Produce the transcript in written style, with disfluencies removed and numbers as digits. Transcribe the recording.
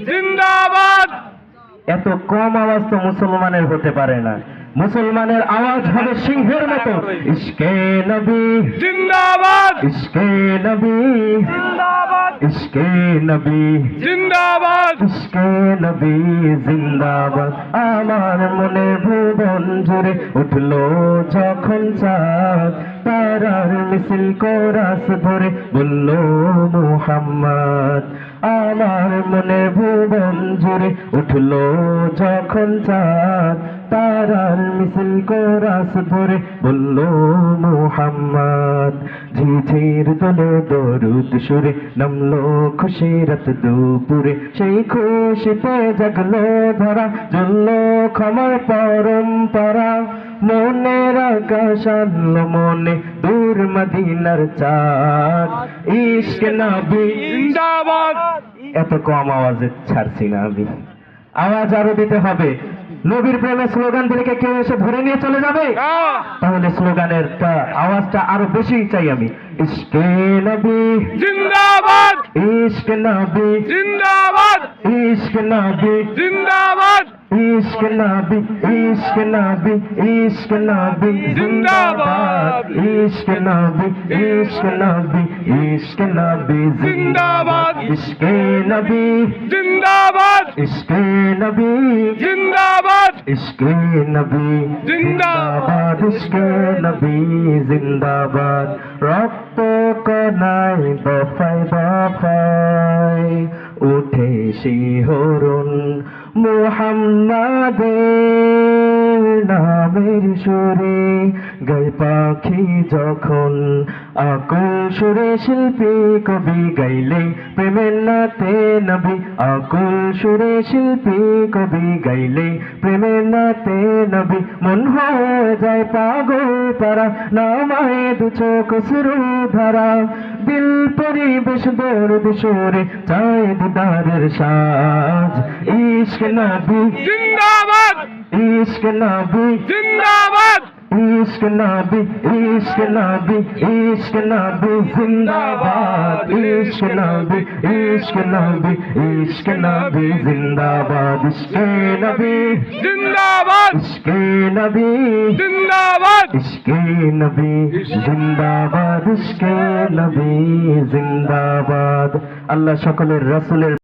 জিন্দাবাদ। এত কম আওয়াজ তো মুসলমানের হতে পারে না। মুসলমানের আওয়াজ হবে সিংহের মতো, ইশকে নবী জিন্দাবাদ। ইশকে নবী জিন্দাবাদ। ইশকে নবী জিন্দাবাদ। ইশকে নবী জিন্দাবাদ। আমার মনে ভুবন জুড়ে উঠলো যখন চাঁদ, তারার মিছিল কোরাস ধরে বলল মুহাম্মদ। আমার মনে ভুবন জুড়ে উঠলো যখন চাঁদ, তারার মিছিল কোরাস ধরে বলল মুহাম্মদ। ঝিঝির দোলে দরুদ সুরে নামলো খুশিরাত দুপুরে, সেই খুশিতে জাগলো ধরা জ্বললো ক্ষমার পরম্পরা। মনের আকাশ আনলো মনে দূর মদিনার চাঁদ, ইশকে নবী জিন্দাবাদ। এত কম আওয়াজে ছাড়ছি না আমি, আওয়াজ আরো দিতে হবে। নবীর প্রেমে স্লোগান দিলে কেউ এসে ধরে নিয়ে চলে যাবে? তাহলে স্লোগানের আওয়াজটা আরো বেশি চাই আমি। ইশকে নবী জিন্দাবাদ। ইশকে নবী জিন্দাবাদ। ইশকে নবী জিন্দাবাদ। ইশকে নবী ইশকে নবী ইশকে নবী জিন্দাবাদ। ইশকে নবী ইশকে নবী ইশকে নবী জিন্দাবাদ। ইশকে নবী জিন্দাবাদ। ইশকে নবী জিন্দাবাদ। ইশকে নবী জিন্দাবাদ। ইশকে নবী জিন্দাবাদ। রক্ত কণায় দফায় দফায় উঠে শিহরণ, মুহাম্মাদের নামের সুরে গায় পাখি যখন, আকুল সুরে শিল্পী কবি গাইলে প্রেমের নাতে নবী। আকুল সুরে শিল্পী কবি গাইলে প্রেমের নাতে নবী। মন হয়ে যায় পাগল পারা, নামায় দু চোখ শুরু ধারা। দিল পরিবেশ দরদ সুরে চায় দিদারের সাজ, ইশকে নবী জিন্দাবাদ। ইশকে নবী জিন্দাবাদ। ইশকে নবী ইশকে নবী ইশকে নবী জিন্দাবাদ। ইশকে নবী ইশকে নবী ইশকে নবী জিন্দাবাদ। ইশকে নবী জিন্দাবাদ। ইশকে নবী জিন্দাবাদ। ইশকে নবী জিন্দাবাদ। ইশকে নবী জিন্দাবাদ। আল্লাহ সকলের রাসূলের